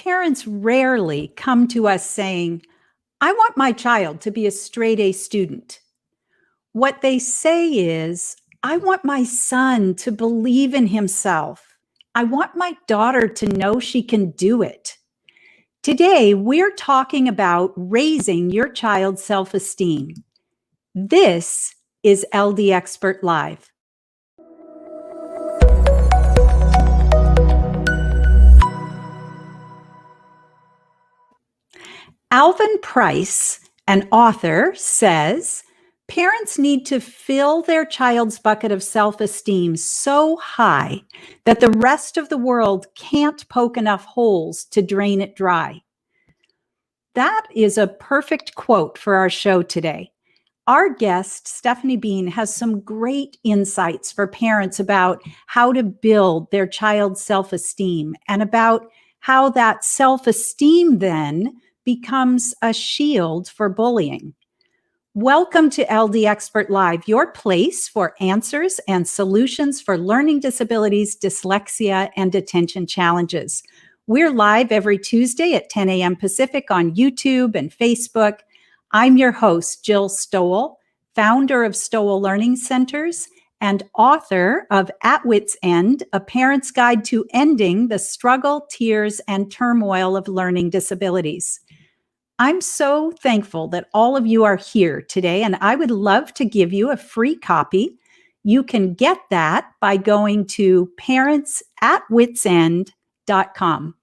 parents rarely come to us saying, I want my child to be a straight A student. What they say is, I want my son to believe in himself. I want my daughter to know she can do it. Today, we're talking about raising your child's self-esteem. This is LD Expert Live. Alvin Price, an author, says, parents need to fill their child's bucket of self-esteem so high that the rest of the world can't poke enough holes to drain it dry. That is a perfect quote for our show today. Our guest, Stephanie Bien, has some great insights for parents about how to build their child's self-esteem and about how that self-esteem then becomes a shield for bullying. Welcome to LD Expert Live, your place for answers and solutions for learning disabilities, dyslexia, and attention challenges. We're live every Tuesday at 10 a.m. Pacific on YouTube and Facebook. I'm your host, Jill Stowell, founder of Stowell Learning Centers and author of At Wit's End, A Parent's Guide to Ending the Struggle, Tears, and Turmoil of Learning Disabilities. I'm so thankful that all of you are here today, and I would love to give you a free copy. You can get that by going to parentsatwitsend.com.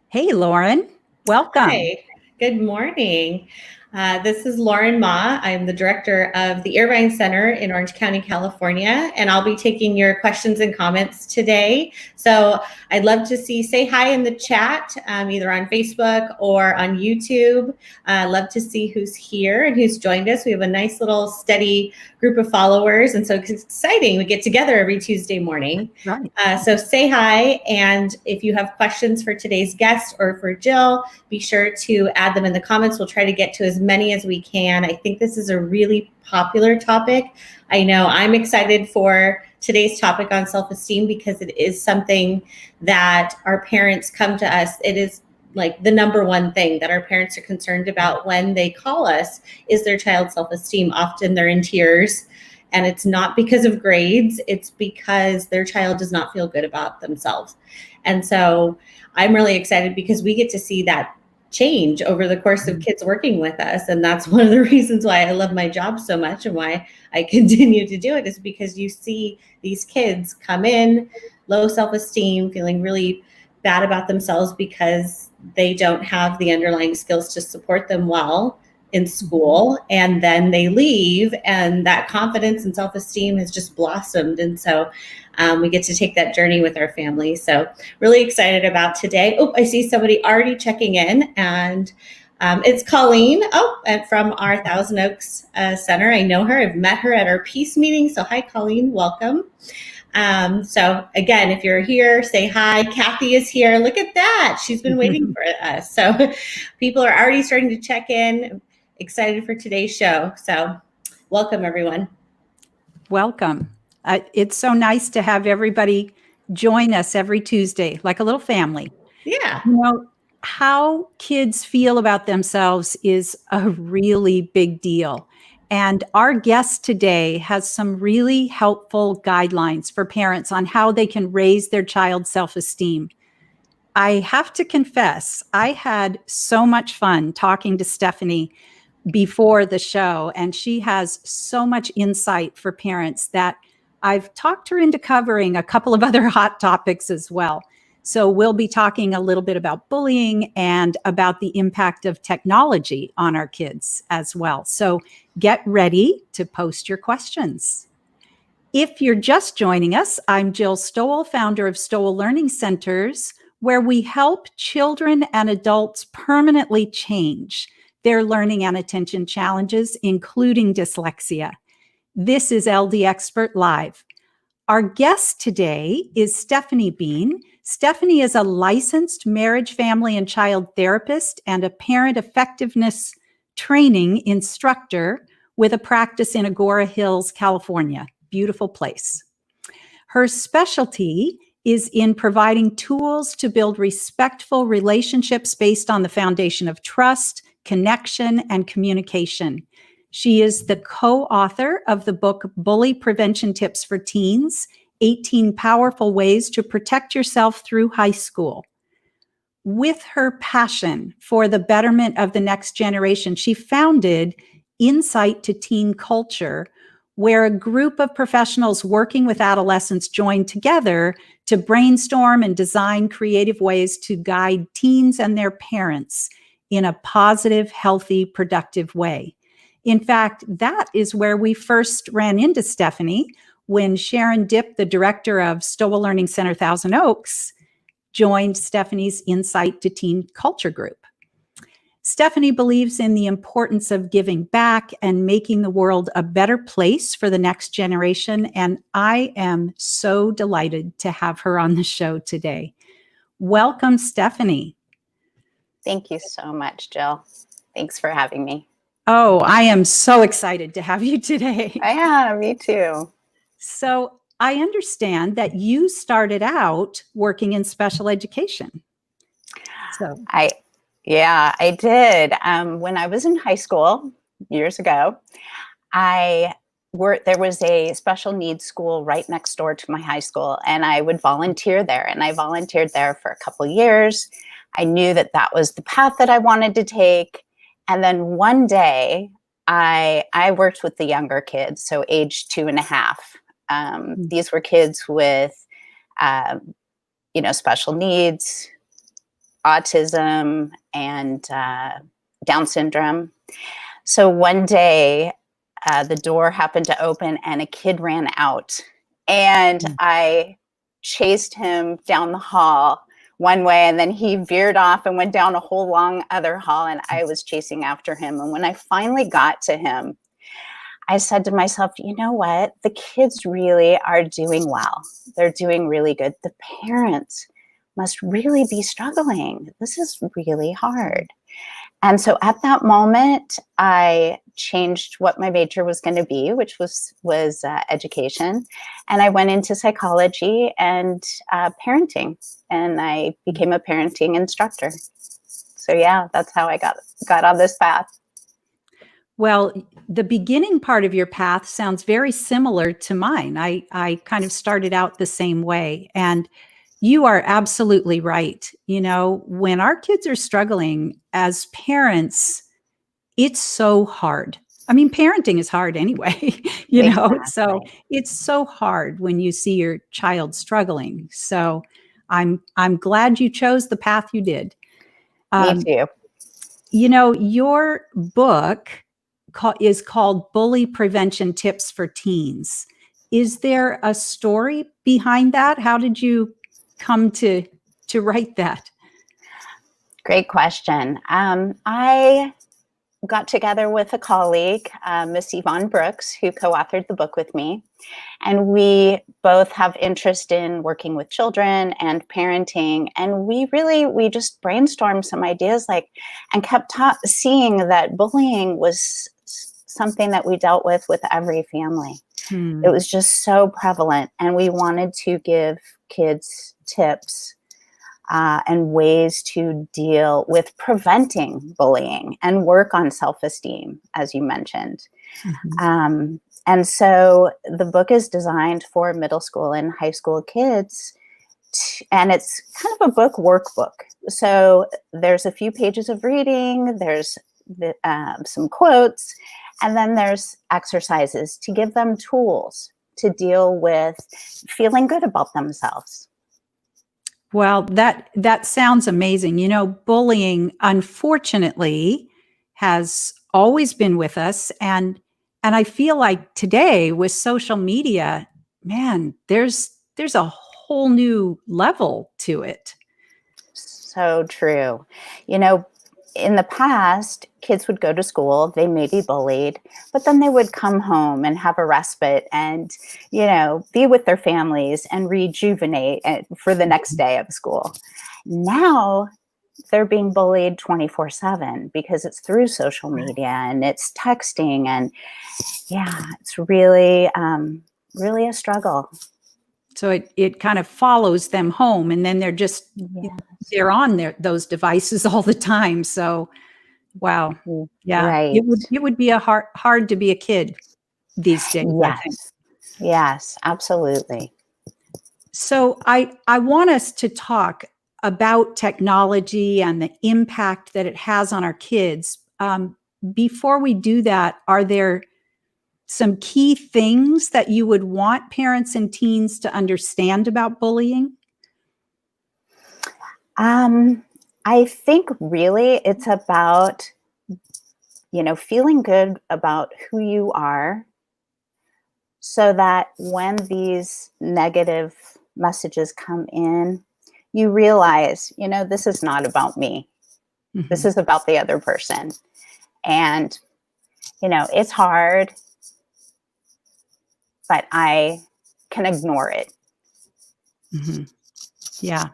Hey, Lauren, welcome. Hi, good morning. This is Lauren Ma. I'm the director of the Irvine Center in Orange County, California, and I'll be taking your questions and comments today. So I'd love to say hi in the chat, either on Facebook or on YouTube. Love to see who's here and who's joined us. We have a nice little steady group of followers, and so it's exciting. We get together every Tuesday morning. Right. So say hi, and if you have questions for today's guest or for Jill, be sure to add them in the comments. We'll try to get to as many as we can. I think this is a really popular topic. I know I'm excited for today's topic on self-esteem because it is something that our parents come to us. It is like the number one thing that our parents are concerned about when they call us is their child's self-esteem. Often they're in tears, and it's not because of grades, it's because their child does not feel good about themselves. And so I'm really excited because we get to see that change over the course of kids working with us. And that's one of the reasons why I love my job so much and why I continue to do it, is because you see these kids come in, low self-esteem, feeling really bad about themselves because they don't have the underlying skills to support them well in school, and then they leave and that confidence and self-esteem has just blossomed. And so we get to take that journey with our family. So really excited about today. Oh, I see somebody already checking in, and it's Colleen. Oh, and from our Thousand Oaks Center. I know her. I've met her at our peace meeting. So hi, Colleen. Welcome. So again, if you're here, say hi. Kathy is here. Look at that. She's been waiting for us. So people are already starting to check in. Excited for today's show. So welcome, everyone. Welcome. It's so nice to have everybody join us every Tuesday, like a little family. Yeah. You know, how kids feel about themselves is a really big deal. And our guest today has some really helpful guidelines for parents on how they can raise their child's self-esteem. I have to confess, I had so much fun talking to Stephanie before the show, and she has so much insight for parents that I've talked her into covering a couple of other hot topics as well. So we'll be talking a little bit about bullying and about the impact of technology on our kids as well. So get ready to post your questions. If you're just joining us, I'm Jill Stowell, founder of Stowell Learning Centers, where we help children and adults permanently change their learning and attention challenges, including dyslexia. This is LD Expert Live. Our guest today is Stephanie Bien. Stephanie is a licensed marriage, family, and child therapist and a parent effectiveness training instructor with a practice in Agora Hills, California. Beautiful place. Her specialty is in providing tools to build respectful relationships based on the foundation of trust, connection, and communication. She is the co-author of the book Bully Prevention Tips for Teens, 18 Powerful Ways to Protect Yourself Through High School. With her passion for the betterment of the next generation, she founded Insight to Teen Culture, where a group of professionals working with adolescents joined together to brainstorm and design creative ways to guide teens and their parents in a positive, healthy, productive way. In fact, that is where we first ran into Stephanie when Sharon Dipp, the director of Stowell Learning Center, Thousand Oaks, joined Stephanie's Insight to Teen Culture group. Stephanie believes in the importance of giving back and making the world a better place for the next generation, and I am so delighted to have her on the show today. Welcome, Stephanie. Thank you so much, Jill. Thanks for having me. Oh, I am so excited to have you today. Yeah, me too. So I understand that you started out working in special education. I did. When I was in high school years ago, there was a special needs school right next door to my high school, and I would volunteer there. And I volunteered there for a couple of years. I knew that that was the path that I wanted to take. And then one day, I worked with the younger kids, so age 2.5. These were kids with, special needs, autism, and Down syndrome. So one day, the door happened to open and a kid ran out, and I chased him down the hall one way, and then he veered off and went down a whole long other hall, and I was chasing after him. And when I finally got to him, I said to myself, you know what? The kids really are doing well. They're doing really good. The parents must really be struggling. This is really hard. And so at that moment, I changed what my major was going to be, which was education. And I went into psychology and parenting, and I became a parenting instructor. So yeah, that's how I got on this path. Well, the beginning part of your path sounds very similar to mine. I kind of started out the same way. And you are absolutely right. You know, when our kids are struggling as parents, it's so hard. I mean, parenting is hard anyway, Exactly. So it's so hard when you see your child struggling. So I'm glad you chose the path you did. Me too. Your book is called Bully Prevention Tips for Teens. Is there a story behind that? How did you come to write that? Great question. I got together with a colleague, Miss Yvonne Brooks, who co-authored the book with me. And we both have interest in working with children and parenting. And we just brainstormed some ideas and kept seeing that bullying was something that we dealt with every family. It was just so prevalent. And we wanted to give kids tips and ways to deal with preventing bullying and work on self-esteem, as you mentioned. And so the book is designed for middle school and high school kids, and it's kind of a book workbook. So there's a few pages of reading, there's some quotes, and then there's exercises to give them tools to deal with feeling good about themselves. Well, that sounds amazing. Bullying, unfortunately, has always been with us. And I feel like today with social media, man, there's a whole new level to it. So true. In the past, kids would go to school, they may be bullied, but then they would come home and have a respite and, be with their families and rejuvenate for the next day of school. Now they're being bullied 24/7 because it's through social media and it's texting. And yeah, it's really, really a struggle. It's So it kind of follows them home, and then they're on those devices all the time. So, wow. Yeah. Right. It would be hard to be a kid these days, I think. Yes. Yes, absolutely. So I want us to talk about technology and the impact that it has on our kids. Before we do that, are there some key things that you would want parents and teens to understand about bullying? I think really it's about, feeling good about who you are so that when these negative messages come in, you realize, this is not about me. This Mhm. is about the other person. And, it's hard, but I can ignore it. Mhm. Yeah.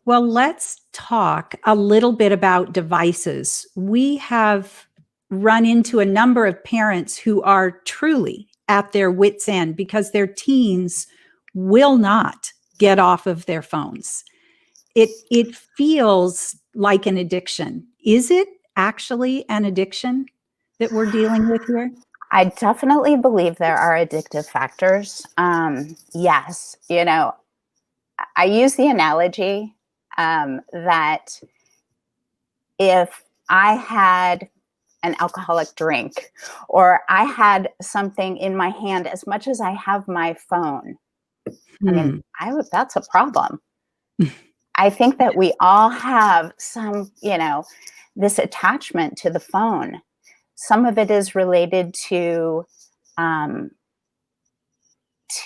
Well, let's talk a little bit about devices. We have run into a number of parents who are truly at their wits' end because their teens will not get off of their phones. It feels like an addiction. Is it actually an addiction that we're dealing with here? I definitely believe there are addictive factors. Yes, I use the analogy that if I had an alcoholic drink or I had something in my hand as much as I have my phone, I mean, Hmm. that's a problem. I think that we all have some, this attachment to the phone. Some of it is related um,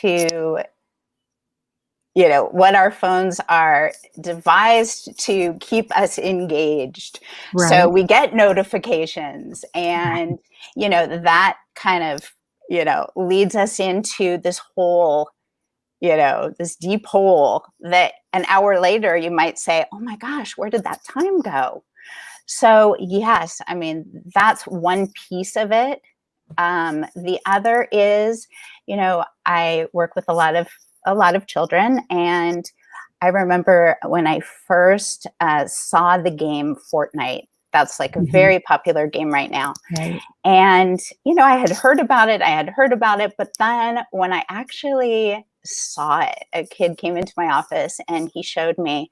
to what our phones are devised to keep us engaged. So Right. we get notifications and, that kind of, leads us into this hole, this deep hole that an hour later you might say, oh my gosh, where did that time go? So yes, I mean, that's one piece of it. The other is, I work with a lot of children, and I remember when I first saw the game Fortnite. That's like a Mhm. very popular game right now. Right. And, I had heard about it, but then when I actually saw it, a kid came into my office and he showed me,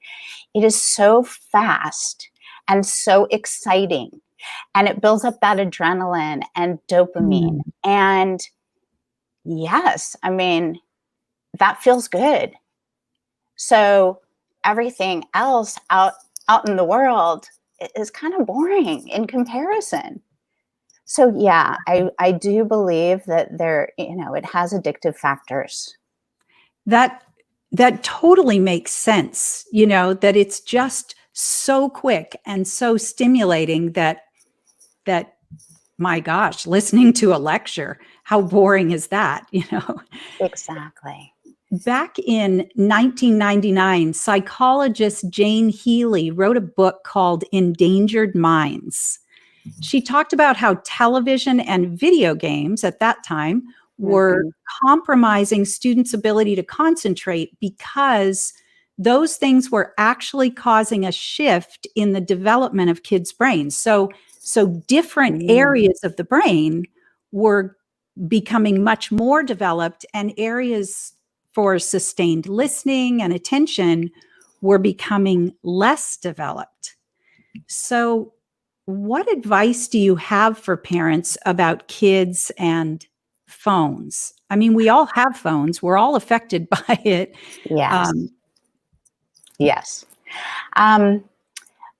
it is so fast and so exciting. And it builds up that adrenaline and dopamine. Mm. And yes, I mean, that feels good. So everything else out in the world is kind of boring in comparison. So yeah, I do believe that it has addictive factors. That that totally makes sense, that it's just so quick and so stimulating that my gosh, listening to a lecture, how boring is that, Exactly. Back in 1999, psychologist Jane Healy wrote a book called Endangered Minds. She talked about how television and video games at that time were Hmm. compromising students' ability to concentrate because those things were actually causing a shift in the development of kids' brains. So different areas of the brain were becoming much more developed, and areas for sustained listening and attention were becoming less developed. So, what advice do you have for parents about kids and phones? I mean, we all have phones, we're all affected by it. Yes. Um, Yes. Um,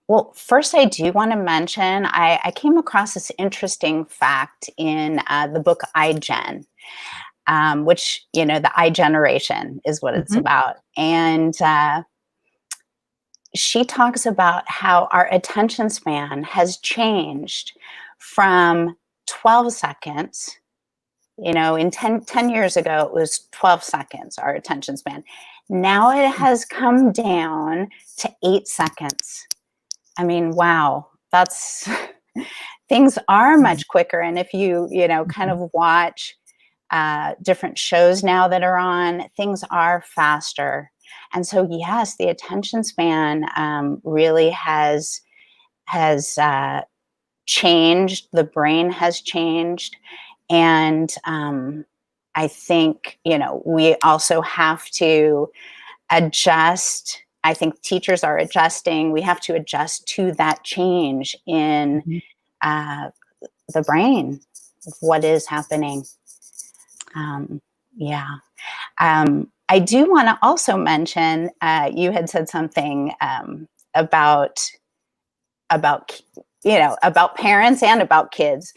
well, first, I do want to mention I came across this interesting fact in the book iGen, which, the I generation is what it's mhm, about. And she talks about how our attention span has changed from 12 seconds. In 10 years ago, it was 12 seconds, our attention span. Now it has come down to 8 seconds. I mean, wow, that's things are much quicker. And if you, kind mhm, of watch different shows now that are on. Things are faster. And so, yes, the attention span really has changed. The brain has changed. And I think, we also have to adjust. I think teachers are adjusting. We have to adjust to that change in the brain of what is happening. I do want to also mention, you had said something about parents and about kids.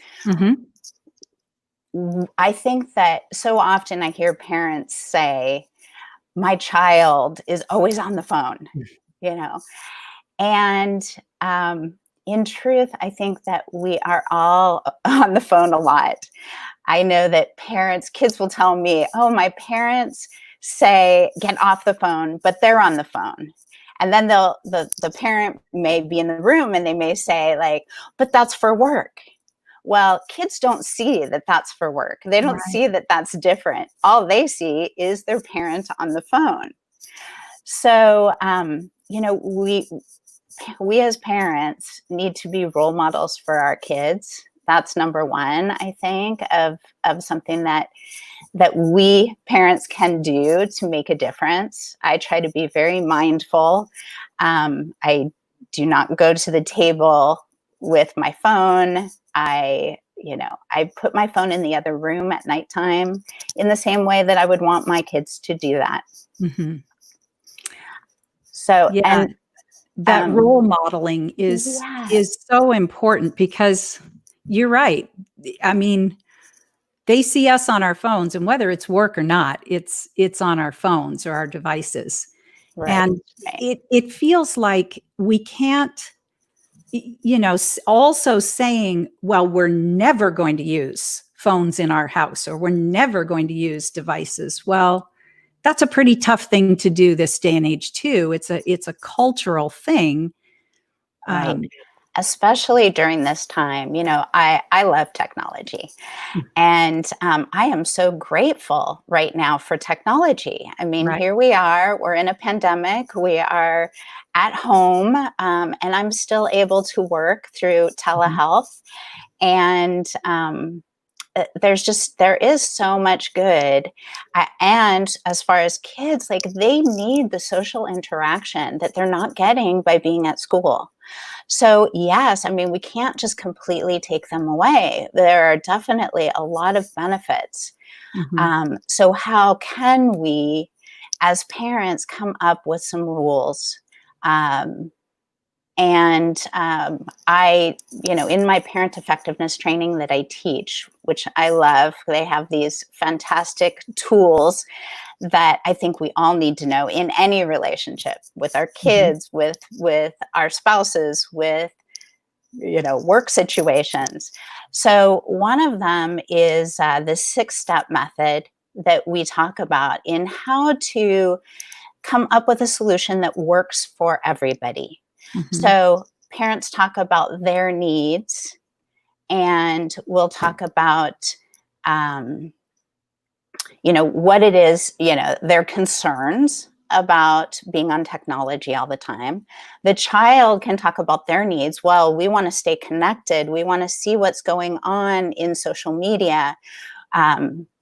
I think that so often I hear parents say, my child is always on the phone, and in truth, I think that we are all on the phone a lot. I know that kids will tell me, oh, my parents say, get off the phone, but they're on the phone. And then the parent may be in the room and they may say, like, but that's for work. Well, kids don't see that that's for work. They don't see that that's different. All they see is their parent on the phone. So, we as parents need to be role models for our kids. That's number one, I think, of something that we parents can do to make a difference. I try to be very mindful. I do not go to the table with my phone. I put my phone in the other room at nighttime in the same way that I would want my kids to do that. Mm-hmm. So, yeah, and that role modeling is so important, because you're right. I mean, they see us on our phones, and whether it's work or not, it's on our phones or our devices. Right. And it feels like we can't, also saying, well, we're never going to use phones in our house, or we're never going to use devices. Well, that's a pretty tough thing to do this day and age too. It's a cultural thing. Right. Especially during this time, I love technology, and I am so grateful right now for technology. I mean, Here we are, we're in a pandemic, we are at home, and I'm still able to work through telehealth. And there is so much good. And as far as kids, like, they need the social interaction that they're not getting by being at school. So yes, I mean, we can't just completely take them away. There are definitely a lot of benefits. So how can we, as parents, come up with some rules? I, in my parent effectiveness training that I teach, which I love, they have these fantastic tools that I think we all need to know in any relationship, with our kids, with our spouses, with, work situations. So one of them is the 6-step method that we talk about in how to come up with a solution that works for everybody. So parents talk about their needs, and we'll talk about, what it is, their concerns about being on technology all the time. The child can talk about their needs. Well, we want to stay connected. We want to see what's going on in social media.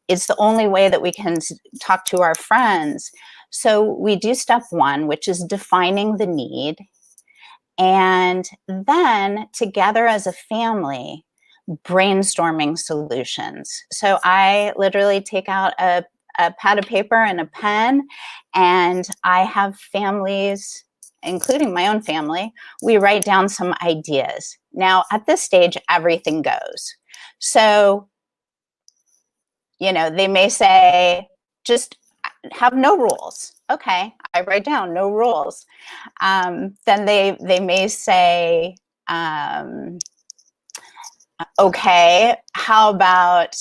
It's the only way that we can talk to our friends. So we do step 1, which is defining the need. And then together as a family, brainstorming solutions. So I literally take out a pad of paper and a pen, and I have families, including my own family, we write down some ideas. Now, at this stage, everything goes. So, they may say, just have no rules. Okay, I write down no rules. Then they may say, okay, how about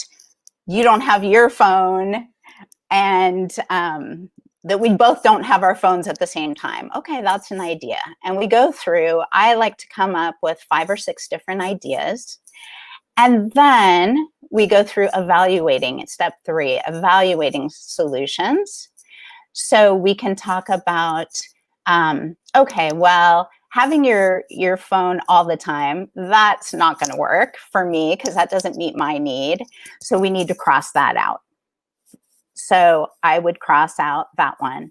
you don't have your phone, and that we both don't have our phones at the same time. Okay, that's an idea. And we go through, I like to come up with 5 or 6 different ideas. And then we go through evaluating. It's step 3, evaluating solutions. So we can talk about, okay, well, having your phone all the time, that's not going to work for me because that doesn't meet my need. So we need to cross that out. So I would cross out that one.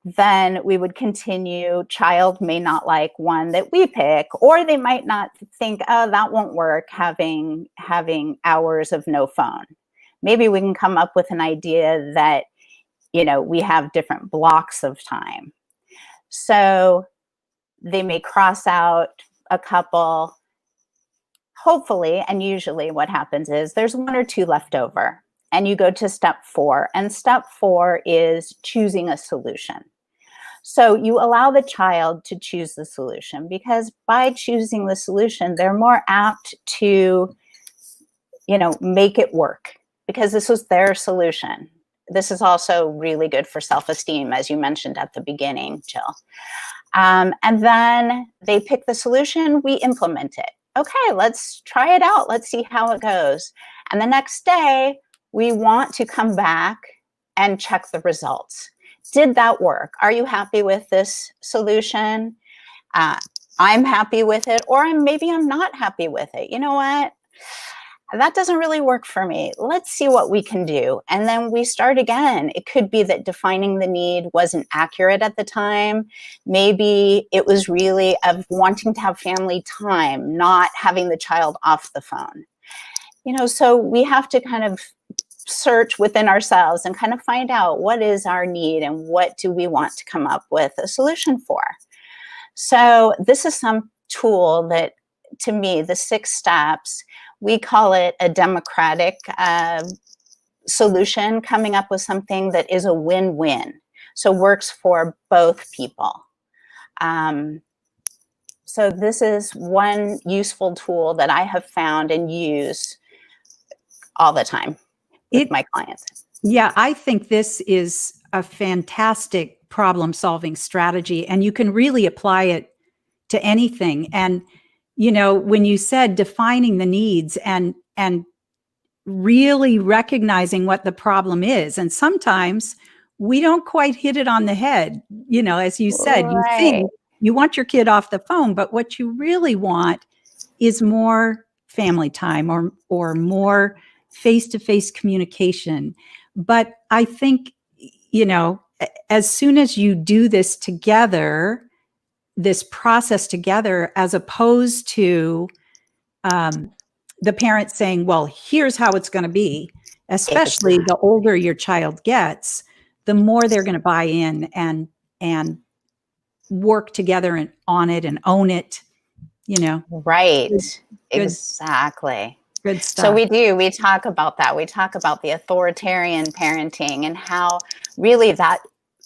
Then we would continue. Child may not like one that we pick, or they might not think, oh, that won't work, having hours of no phone. Maybe we can come up with an idea that, we have different blocks of time. So they may cross out a couple, hopefully, and usually what happens is there's 1 or 2 left over, and you go to step 4. And step 4 is choosing a solution. So you allow the child to choose the solution, because by choosing the solution, they're more apt to, make it work, because this was their solution. This is also really good for self-esteem, as you mentioned at the beginning, Jill. And then they pick the solution, we implement it. Okay, let's try it out. Let's see how it goes. And the next day, we want to come back and check the results. Did that work? Are you happy with this solution? I'm happy with it, or maybe I'm not happy with it. You know what? That doesn't really work for me. Let's see what we can do. And then we start again. It could be that defining the need wasn't accurate at the time. Maybe it was really of wanting to have family time, not having the child off the phone. So we have to kind of search within ourselves and kind of find out what is our need and what do we want to come up with a solution for. So this is some tool that, to me, the 6 steps, we call it a democratic solution, coming up with something that is a win-win. So works for both people. So this is one useful tool that I have found and use all the time with my clients. Yeah, I think this is a fantastic problem-solving strategy, and you can really apply it to anything. And, when you said defining the needs and really recognizing what the problem is, and sometimes we don't quite hit it on the head, as you said, you think you want your kid off the phone, but what you really want is more family time or more face-to-face communication. But I think, as soon as you do this together, this process together, as opposed to the parent saying, well, here's how it's going to be, especially the older your child gets, the more they're going to buy in and work together on it and own it, Right. Good, Exactly. good stuff. So we talk about that. We talk about the authoritarian parenting and how really that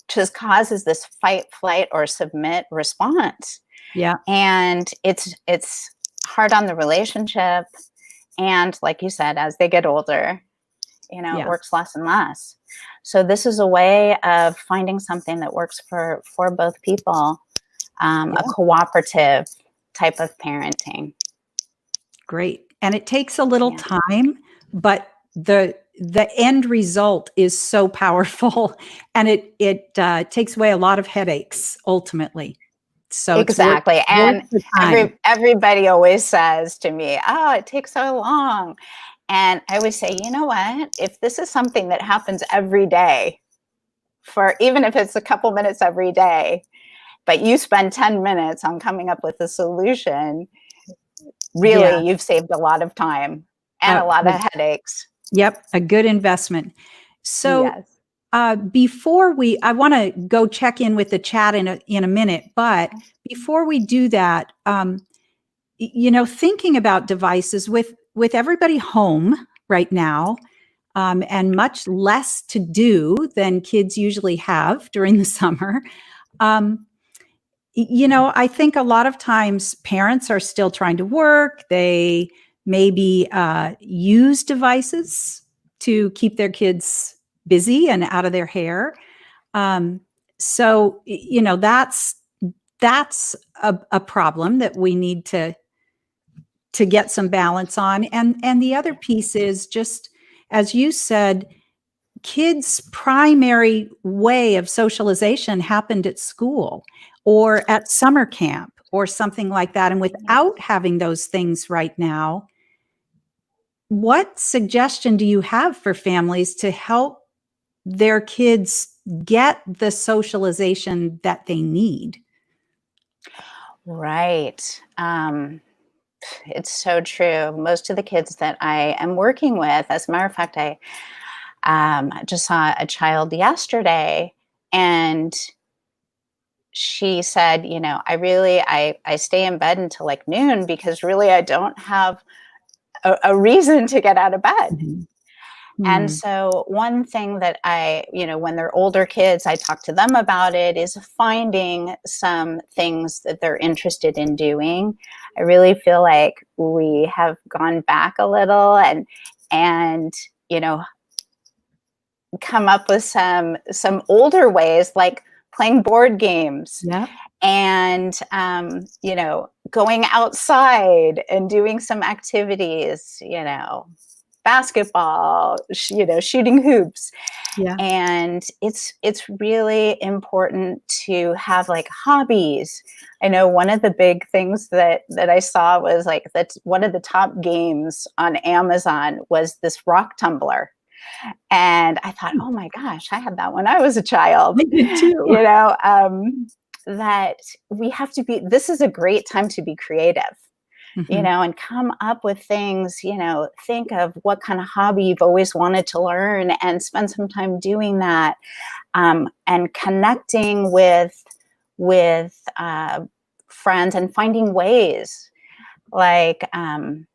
just causes this fight, flight, or submit response. Yeah. And it's hard on the relationship. And like you said, as they get older, it works less and less. So this is a way of finding something that works for both people, a cooperative type of parenting. Great. And it takes a little time, but the end result is so powerful, and it takes away a lot of headaches ultimately. So exactly. And everybody always says to me, oh, it takes so long. And I always say, you know what, if this is something that happens every day, for even if it's a couple minutes every day, but you spend 10 minutes on coming up with a solution, really, you've saved a lot of time and a lot of headaches. Yep. A good investment. So before I want to go check in with the chat in a minute, but before we do that, thinking about devices with everybody home right now, and much less to do than kids usually have during the summer, I think a lot of times parents are still trying to work. They maybe use devices to keep their kids busy and out of their hair. So, that's a problem that we need to to get some balance on. And the other piece is just, as you said, kids' primary way of socialization happened at school or at summer camp or something like that. And without having those things right now, what suggestion do you have for families to help their kids get the socialization that they need? Right. It's so true. Most of the kids that I am working with, as a matter of fact, I just saw a child yesterday, and she said, I stay in bed until like noon because really I don't have a reason to get out of bed. Mhm. And Mm. so one thing that when they're older kids, I talk to them about it, is finding some things that they're interested in doing. I really feel like we have gone back a little and come up with some older ways, like playing board games. Yeah. And going outside and doing some activities, basketball, shooting hoops. Yeah. And it's really important to have like hobbies. I know one of the big things that I saw was like, that's one of the top games on Amazon was this rock tumbler. And I thought, oh my gosh, I had that when I was a child. I did too. That we have to be, this is a great time to be creative, Mhm. and come up with things, think of what kind of hobby you've always wanted to learn and spend some time doing that, and connecting with friends and finding ways. Like, I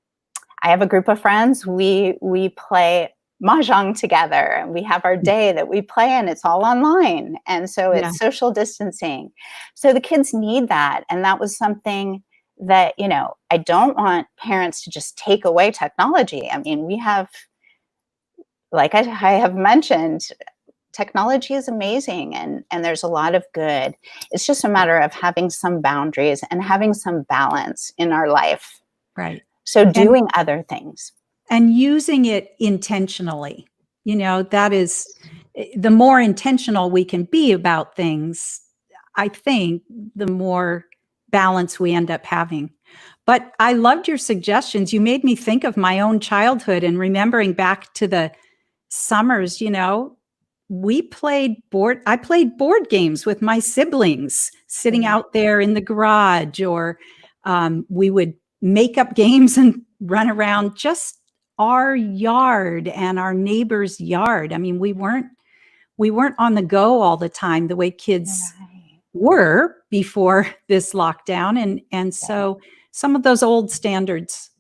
have a group of friends, we play mahjong together, and we have our day that we play, and it's all online. And so Yeah. it's social distancing. So the kids need that. And that was something that, I don't want parents to just take away technology. I mean, we have, like I have mentioned, technology is amazing, and there's a lot of good. It's just a matter of having some boundaries and having some balance in our life. Right. So doing other things. And using it intentionally, that is, the more intentional we can be about things, I think the more balance we end up having. But I loved your suggestions. You made me think of my own childhood and remembering back to the summers, I played board games with my siblings sitting out there in the garage, or we would make up games and run around just our yard and our neighbor's yard. I mean, we weren't on the go all the time the way kids were before this lockdown. And so some of those old standards,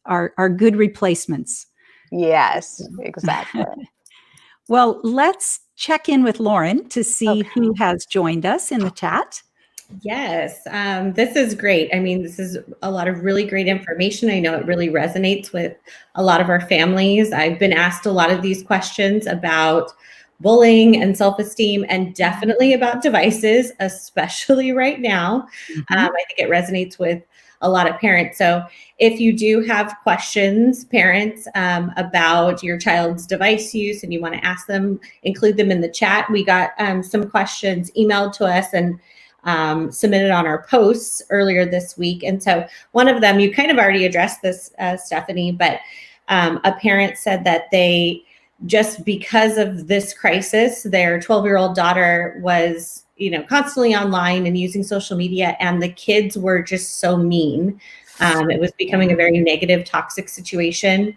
are good replacements. Yes, exactly. Well, let's check in with Lauren to see who has joined us in the chat. Yes, this is great. I mean, this is a lot of really great information. I know it really resonates with a lot of our families. I've been asked a lot of these questions about bullying and self-esteem, and definitely about devices, especially right now. I think it resonates with a lot of parents. So if you do have questions, parents, about your child's device use and you want to ask them, include them in the chat. We got some questions emailed to us and submitted on our posts earlier this week. And so one of them, you kind of already addressed this, Stephanie, but a parent said that they, just because of this crisis, their 12-year-old daughter was, constantly online and using social media, and the kids were just so mean. It was becoming a very negative, toxic situation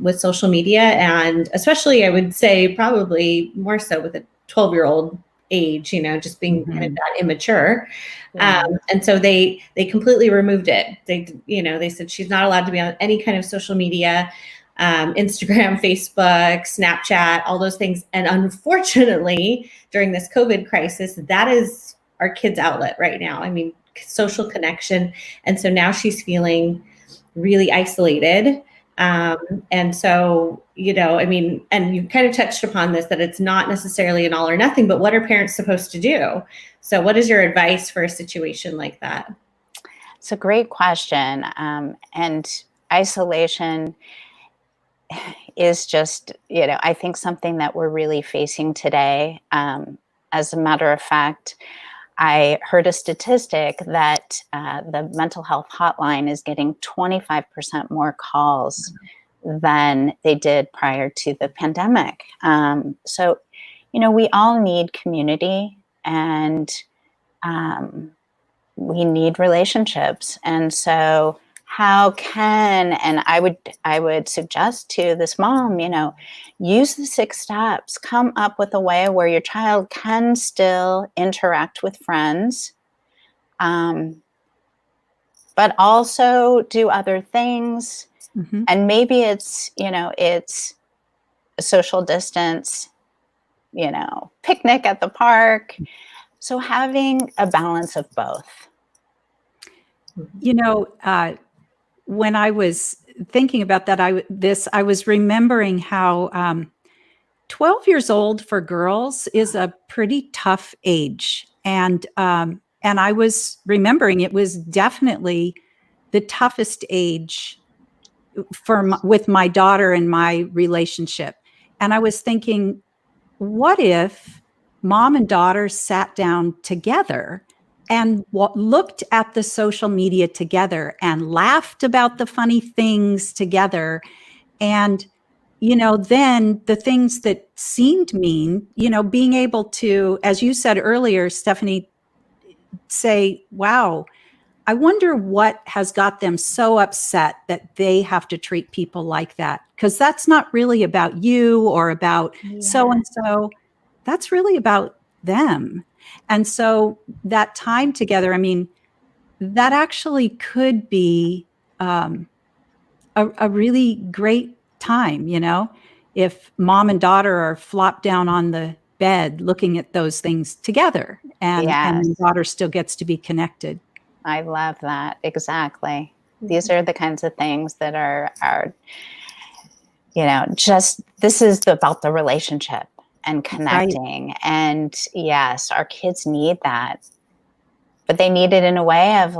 with social media, and especially, I would say, probably more so with a 12-year-old age, just being kind of that immature. And so they completely removed it. They said she's not allowed to be on any kind of social media, Instagram, Facebook, Snapchat, all those things. And unfortunately, during this COVID crisis, that is our kids' outlet right now. I mean, social connection. And so now she's feeling really isolated. And so, I mean, and you kind of touched upon this, that it's not necessarily an all or nothing, but what are parents supposed to do? So what is your advice for a situation like that? It's a great question. And isolation is just, I think something that we're really facing today. As a matter of fact, I heard a statistic that the mental health hotline is getting 25% more calls than they did prior to the pandemic. So, we all need community, and we need relationships. And so and I would suggest to this mom, use the 6 steps, come up with a way where your child can still interact with friends, but also do other things. Mhm. And maybe it's a social distance, picnic at the park. So having a balance of both. When I was thinking about that, I was remembering how 12 years old for girls is a pretty tough age. And I was remembering it was definitely the toughest age with my daughter and my relationship. And I was thinking, what if mom and daughter sat down together and looked at the social media together and laughed about the funny things together? And, then the things that seemed mean, being able to, as you said earlier, Stephanie, say, wow, I wonder what has got them so upset that they have to treat people like that. Because that's not really about you or about so and so. That's really about them. And so that time together, I mean, that actually could be a really great time, if mom and daughter are flopped down on the bed looking at those things together, and Yes, then daughter still gets to be connected. I love that. Exactly. These are the kinds of things that are just, this is about the relationship and connecting. Right. And yes, our kids need that, but they need it in a way of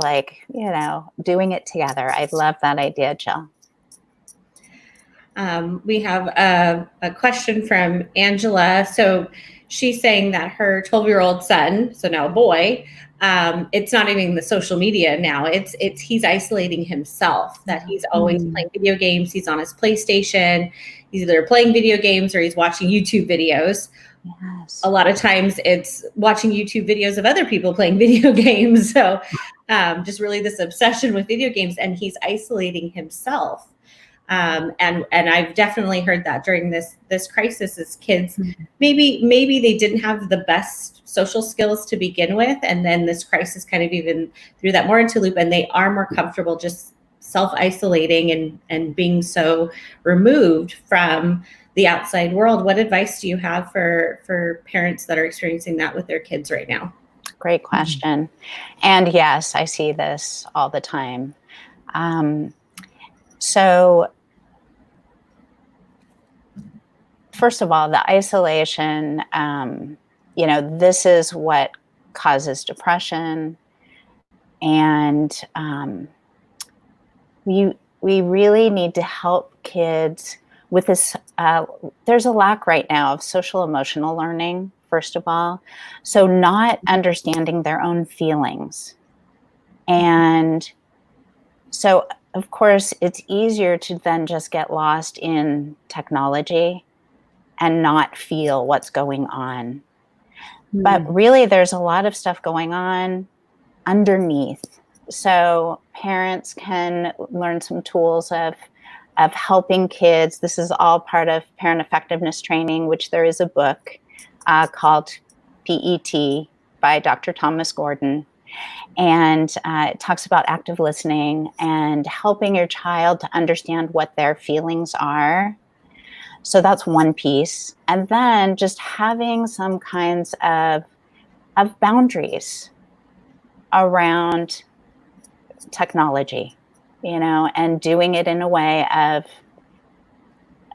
doing it together. I love that idea, Jill. We have a question from Angela. So she's saying that her 12-year-old son, so now a boy, it's not even the social media now. It's he's isolating himself, that he's always playing video games. He's on his PlayStation. He's either playing video games or he's watching YouTube videos. Yes. A lot of times it's watching YouTube videos of other people playing video games. So just really this obsession with video games, and he's isolating himself. And I've definitely heard that during this crisis, as kids, maybe they didn't have the best social skills to begin with, and then this crisis kind of even threw that more into loop, and they are more comfortable just self-isolating and being so removed from the outside world. What advice do you have for parents that are experiencing that with their kids right now? Great question. And yes, I see this all the time. So first of all, the isolation, this is what causes depression. And we really need to help kids with this. There's a lack right now of social emotional learning, first of all. So not understanding their own feelings. And so, of course, it's easier to then just get lost in technology and not feel what's going on. But really, there's a lot of stuff going on underneath. So parents can learn some tools of helping kids. This is all part of parent effectiveness training, which there is a book called P.E.T. by Dr. Thomas Gordon. And it talks about active listening and helping your child to understand what their feelings are. So that's one piece. And then just having some kinds of boundaries around technology, and doing it in a way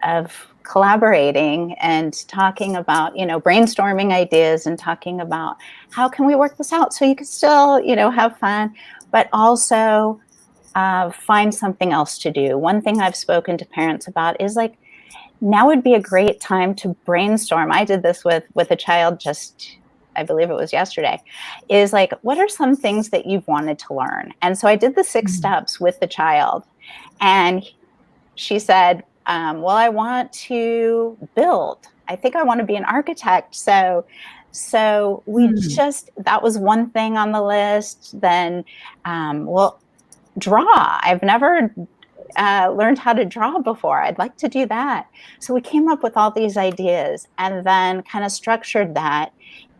of collaborating and talking about, brainstorming ideas and talking about how can we work this out so you can still, have fun, but also find something else to do. One thing I've spoken to parents about is like, now would be a great time to brainstorm. I did this with a child just, I believe it was yesterday, is like, what are some things that you've wanted to learn? And so I did the 6 steps with the child. And she said, well, I want to build. I think I want to be an architect. So we just, that was one thing on the list. Then, well, draw. I've never learned how to draw before. I'd like to do that. So we came up with all these ideas and then kind of structured that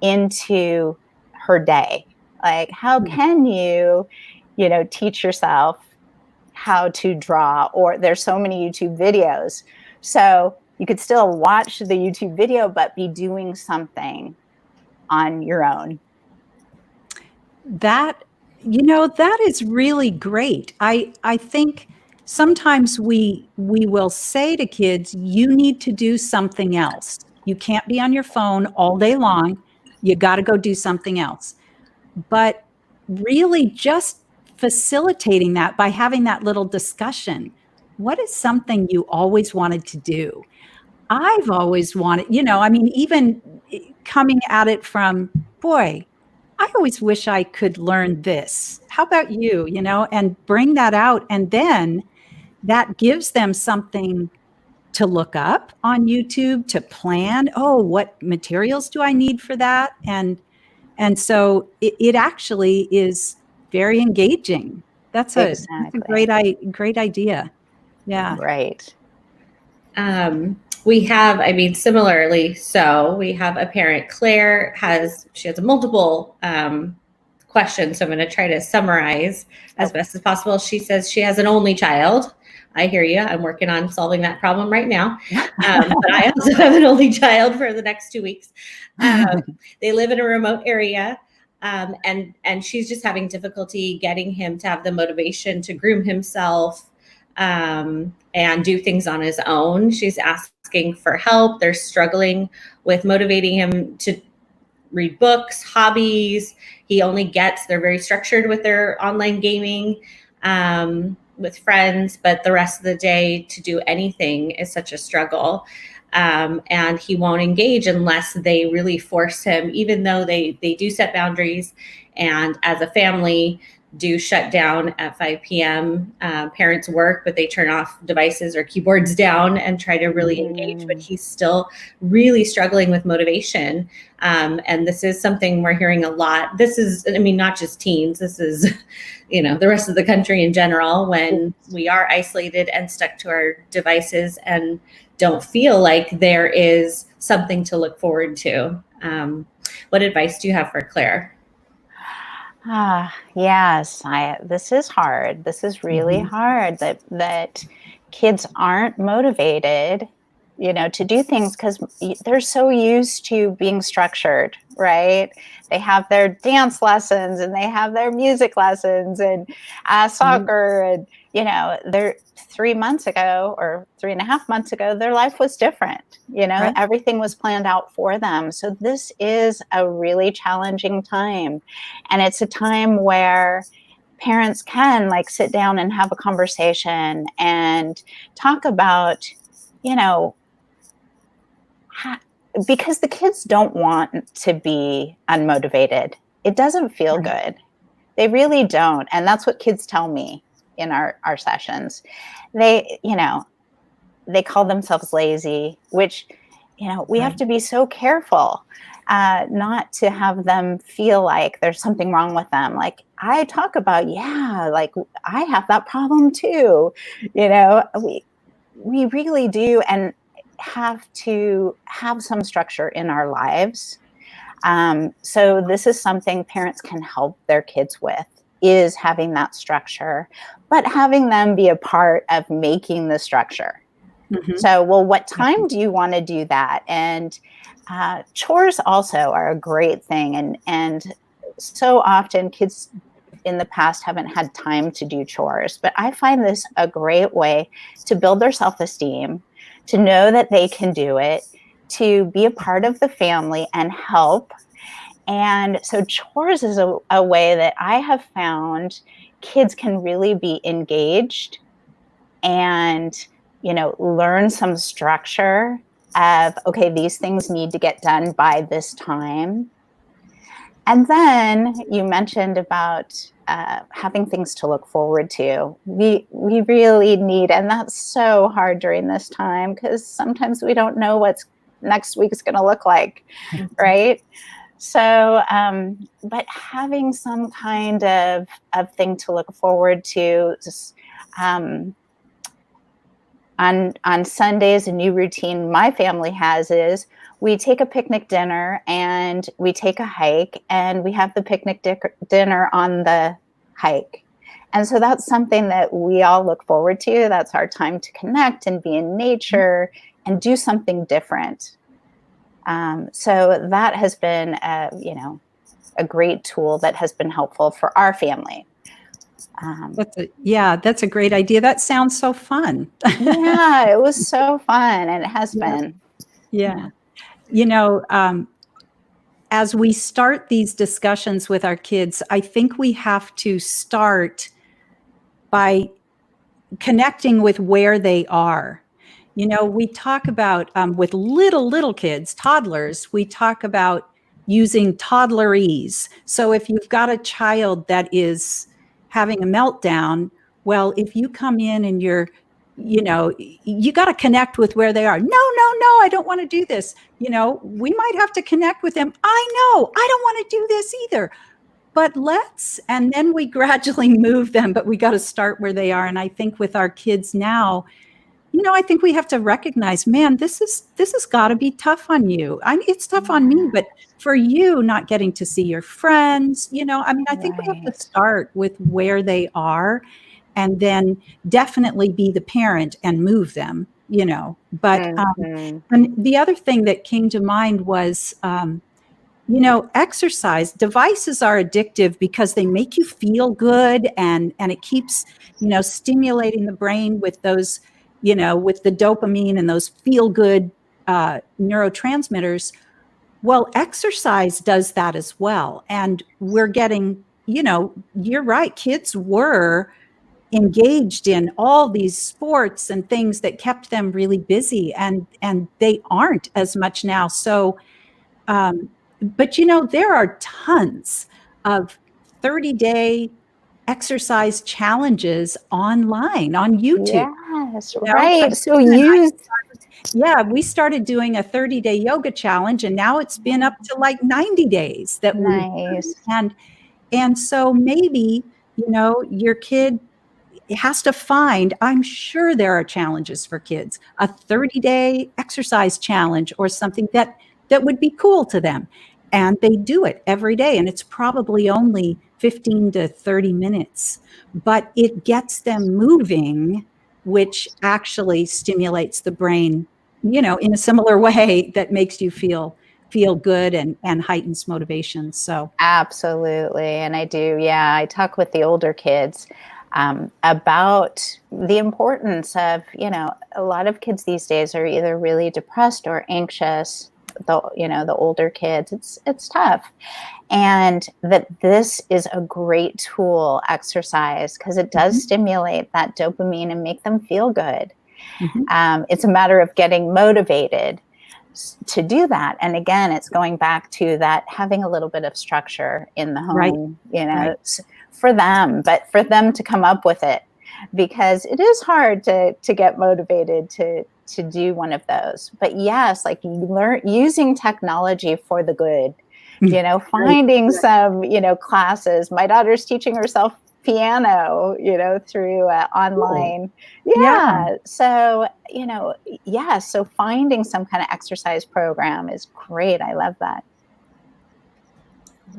into her day. Like, how can you teach yourself how to draw? Or there's so many YouTube videos. So you could still watch the YouTube video, but be doing something on your own. That is really great. I think sometimes we will say to kids, you need to do something else. You can't be on your phone all day long. You got to go do something else. But really just facilitating that by having that little discussion. What is something you always wanted to do? I've always wanted, even coming at it from, boy, I always wish I could learn this. How about you, and bring that out. And then that gives them something to look up on YouTube, to plan. Oh, what materials do I need for that? And so it actually is very engaging. That's a great idea. Yeah. Right. We have, similarly, so we have a parent, Claire she has multiple questions. So I'm going to try to summarize as best as possible. She says she has an only child. I hear you. I'm working on solving that problem right now. But I also have an only child for the next 2 weeks. They live in a remote area. And she's just having difficulty getting him to have the motivation to groom himself and do things on his own. She's asking for help. They're struggling with motivating him to read books, hobbies. They're very structured with their online gaming with friends, but the rest of the day to do anything is such a struggle. And he won't engage unless they really force him, even though they do set boundaries and as a family do shut down at 5 p.m. Parents work, but they turn off devices or keyboards down and try to really engage, but he's still really struggling with motivation. And this is something we're hearing a lot. This is, not just teens, this is, the rest of the country in general, when we are isolated and stuck to our devices and don't feel like there is something to look forward to. What advice do you have for Claire? Yes, this is hard. This is really hard that kids aren't motivated, to do things because they're so used to being structured, right? They have their dance lessons and they have their music lessons and soccer and, they're 3 months ago or 3.5 months ago, their life was different. Right. Everything was planned out for them. So this is a really challenging time. And it's a time where parents can sit down and have a conversation and talk about, because the kids don't want to be unmotivated. It doesn't feel good. They really don't. And that's what kids tell me in our sessions. They call themselves lazy, which, we have to be so careful not to have them feel like there's something wrong with them. Like I talk about, I have that problem too. We really do. And have to have some structure in our lives. So this is something parents can help their kids with, is having that structure, but having them be a part of making the structure. So, well, what time do you want to do that? And chores also are a great thing. And so often kids in the past haven't had time to do chores, but I find this a great way to build their self-esteem, to know that they can do it, to be a part of the family and help. And so chores is a way that I have found kids can really be engaged and, learn some structure of, okay, these things need to get done by this time. And then you mentioned about having things to look forward to. We really need, and that's so hard during this time because sometimes we don't know what's next week's going to look like, right? So, but having some kind of thing to look forward to, just on Sundays, a new routine my family has is we take a picnic dinner and we take a hike, and we have the picnic dinner on the hike. And so that's something that we all look forward to. That's our time to connect and be in nature and do something different. So that has been, a great tool that has been helpful for our family. That's a great idea. That sounds so fun. Yeah, it was so fun, and it has been. Yeah. As we start these discussions with our kids, I think we have to start by connecting with where they are. We talk about with little kids, toddlers, we talk about using toddlerese. So if you've got a child that is having a meltdown, well, if you come in and you got to connect with where they are. No, I don't want to do this. We might have to connect with them. I know, I don't want to do this either. But and then we gradually move them, but we got to start where they are. And I think with our kids now, I think we have to recognize, man, this has got to be tough on you. It's tough on me, but for you not getting to see your friends, I think we have to start with where they are and then definitely be the parent and move them, but, and the other thing that came to mind was, exercise. Devices are addictive because they make you feel good, and it keeps, stimulating the brain with those, with the dopamine and those feel good neurotransmitters. Well, exercise does that as well. And we're getting, you're right, kids were engaged in all these sports and things that kept them really busy, and they aren't as much now. So, but there are tons of 30-day exercise challenges online on YouTube. Yes, right. So we started doing a 30-day yoga challenge, and now it's been up to like 90 days that and so maybe, your kid has to find, I'm sure there are challenges for kids, a 30-day exercise challenge or something that would be cool to them. And they do it every day. And it's probably only 15 to 30 minutes, but it gets them moving, which actually stimulates the brain, in a similar way that makes you feel good and heightens motivation. So absolutely. And I do. Yeah. I talk with the older kids about the importance of, a lot of kids these days are either really depressed or anxious. The older kids, it's tough. And that this is a great tool, exercise, because it does stimulate that dopamine and make them feel good. It's a matter of getting motivated to do that. And again, it's going back to that, having a little bit of structure in the home, for them, but for them to come up with it, because it is hard to get motivated to do one of those. But yes, like you learn using technology for the good, finding some, classes. My daughter's teaching herself piano, through online. Yeah. So, so finding some kind of exercise program is great. I love that.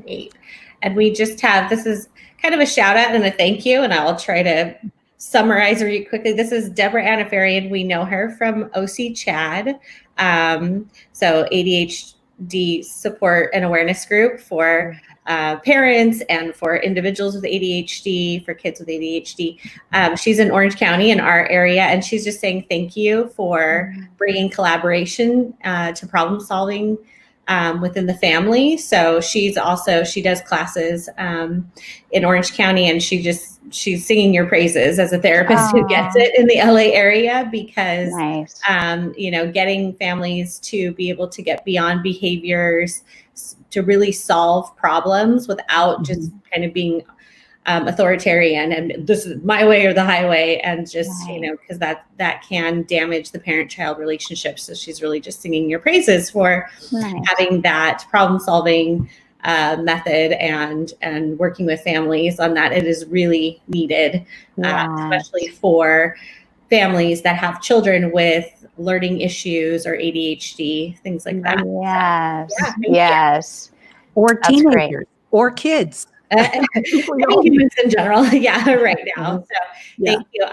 Great. And we just have, this is kind of a shout out and a thank you, and I'll try to summarize really quickly. This is Deborah Anafarian. We know her from OC Chad. So ADHD support and awareness group for parents and for individuals with ADHD, for kids with ADHD. She's in Orange County in our area, and she's just saying thank you for bringing collaboration to problem solving within the family. So she does classes in Orange County, and she's singing your praises as a therapist who gets it in the LA area, because Nice. Getting families to be able to get beyond behaviors, to really solve problems without just kind of being authoritarian and this is my way or the highway, and just because that can damage the parent-child relationship. So she's really just singing your praises for having that problem-solving method and working with families on that. It is really needed, especially for families that have children with learning issues or ADHD, things like that. Yes. Or teenagers or kids. Humans in general, right now. So thank you.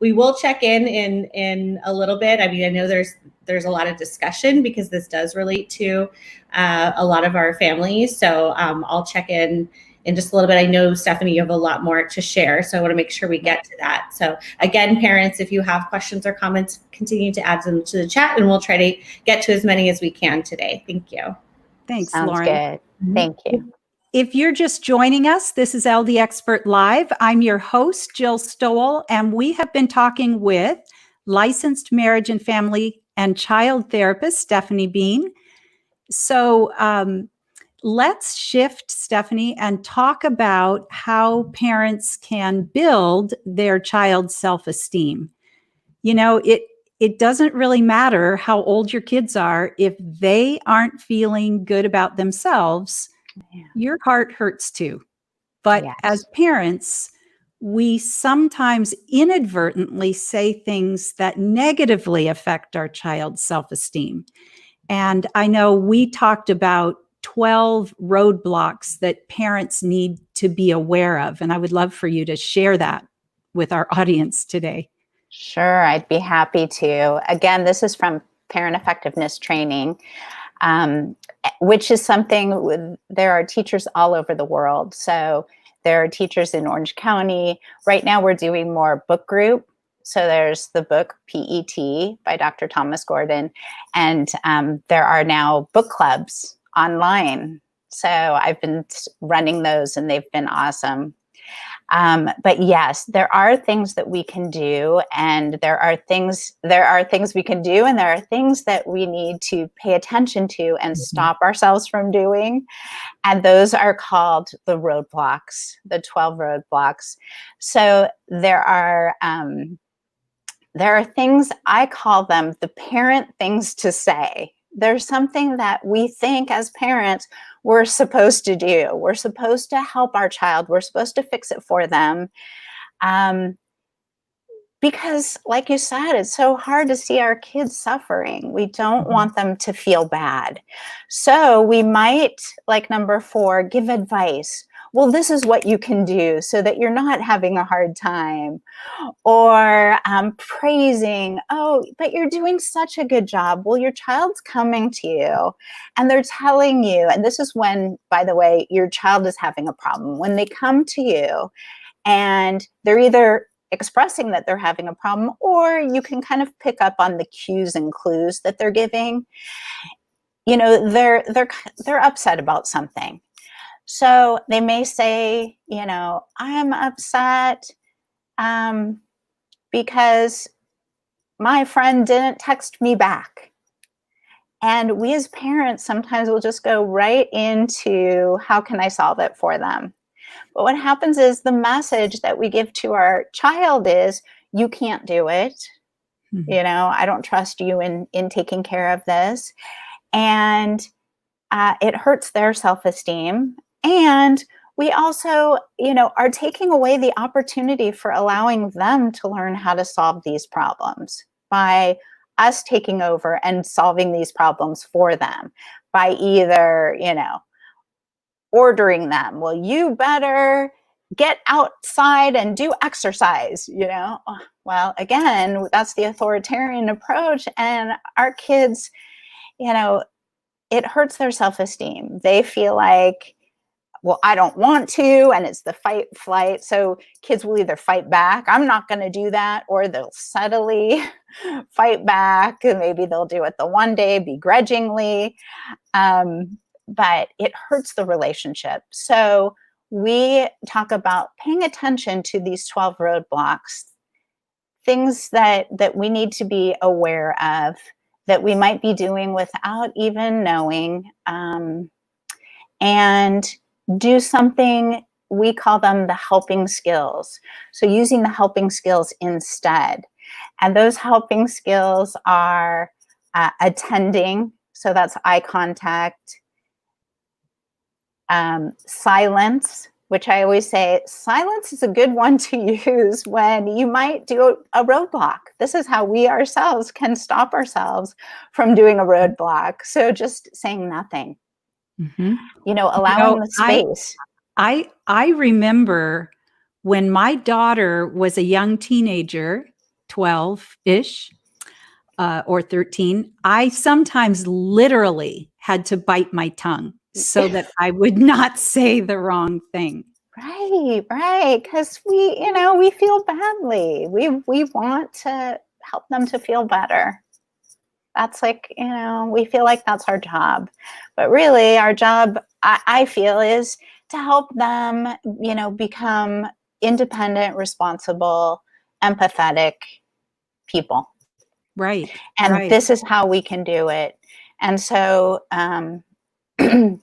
We will check in a little bit. I mean, I know there's a lot of discussion because this does relate to a lot of our families. So I'll check in just a little bit. I know, Stephanie, you have a lot more to share, so I want to make sure we get to that. So again, parents, if you have questions or comments, continue to add them to the chat, and we'll try to get to as many as we can today. Thank you. Thanks, Sounds Lauren. Good. Thank you. If you're just joining us, this is LD Expert Live. I'm your host, Jill Stowell, and we have been talking with licensed marriage and family and child therapist, Stephanie Bien. So let's shift, Stephanie, and talk about how parents can build their child's self-esteem. It doesn't really matter how old your kids are. If they aren't feeling good about themselves, your heart hurts too. But as parents, we sometimes inadvertently say things that negatively affect our child's self-esteem. And I know we talked about 12 roadblocks that parents need to be aware of. And I would love for you to share that with our audience today. Sure, I'd be happy to. Again, this is from Parent Effectiveness Training, which is something there are teachers all over the world. So there are teachers in Orange County. Right now we're doing more book group. So there's the book P.E.T. by Dr. Thomas Gordon. And there are now book clubs online. So I've been running those and they've been awesome. But yes, there are things that we can do, and there are things we can do, and there are things that we need to pay attention to and stop ourselves from doing. And those are called the roadblocks, the 12 roadblocks. So there are things, I call them the parent things to say. There's something that we think as parents we're supposed to do. We're supposed to help our child. We're supposed to fix it for them. Because like you said, it's so hard to see our kids suffering. We don't want them to feel bad. So we might, like number 4, give advice. Well, this is what you can do so that you're not having a hard time. Or praising, oh, but you're doing such a good job. Well, your child's coming to you and they're telling you, and this is when, by the way, your child is having a problem. When they come to you and they're either expressing that they're having a problem, or you can kind of pick up on the cues and clues that they're giving. They're upset about something. So they may say, I'm upset because my friend didn't text me back. And we as parents sometimes will just go right into how can I solve it for them? But what happens is the message that we give to our child is, you can't do it. I don't trust you in taking care of this. And it hurts their self-esteem. And we also, are taking away the opportunity for allowing them to learn how to solve these problems by us taking over and solving these problems for them by either, ordering them. Well, you better get outside and do exercise, Well, again, that's the authoritarian approach. And our kids, it hurts their self-esteem. They feel like, well, I don't want to, and it's the fight flight. So kids will either fight back, I'm not going to do that, or they'll subtly fight back, and maybe they'll do it the one day begrudgingly, but it hurts the relationship. So we talk about paying attention to these 12 roadblocks, things that we need to be aware of, that we might be doing without even knowing, and do something. We call them the helping skills. So using the helping skills instead. And those helping skills are attending. So that's eye contact, silence, which I always say, silence is a good one to use when you might do a roadblock. This is how we ourselves can stop ourselves from doing a roadblock. So just saying nothing, allowing the space. I remember when my daughter was a young teenager, 12-ish, or 13, I sometimes literally had to bite my tongue so that I would not say the wrong thing. Right. Because we feel badly. We want to help them to feel better. That's like, we feel like that's our job. But really, our job, I feel, is to help them, become independent, responsible, empathetic people. Right. And this is how we can do it. And so the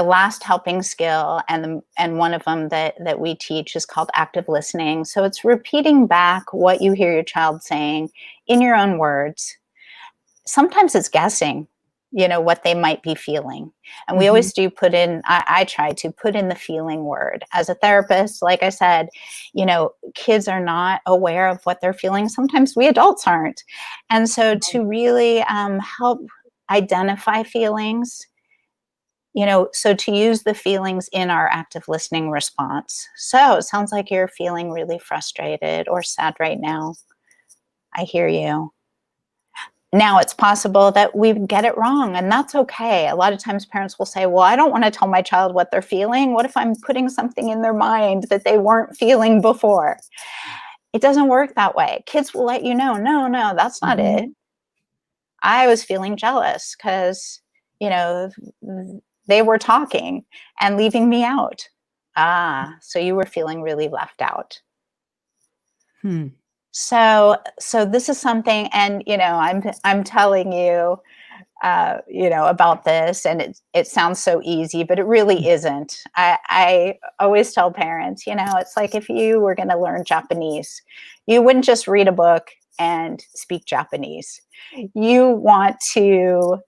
last helping skill, and one of them that we teach, is called active listening. So it's repeating back what you hear your child saying in your own words. Sometimes it's guessing, what they might be feeling. And we always do put in, I try to put in the feeling word. As a therapist, like I said, kids are not aware of what they're feeling. Sometimes we adults aren't. And so to really help identify feelings, so to use the feelings in our active listening response. So it sounds like you're feeling really frustrated or sad right now. I hear you. Now, it's possible that we get it wrong, and that's okay. A lot of times parents will say, well, I don't want to tell my child what they're feeling. What if I'm putting something in their mind that they weren't feeling before? It doesn't work that way. Kids will let you know, no, that's not it. I was feeling jealous because, they were talking and leaving me out. So you were feeling really left out. So this is something, and I'm telling you, about this, and it sounds so easy, but it really isn't. I always tell parents, it's like if you were going to learn Japanese, you wouldn't just read a book and speak Japanese. You want to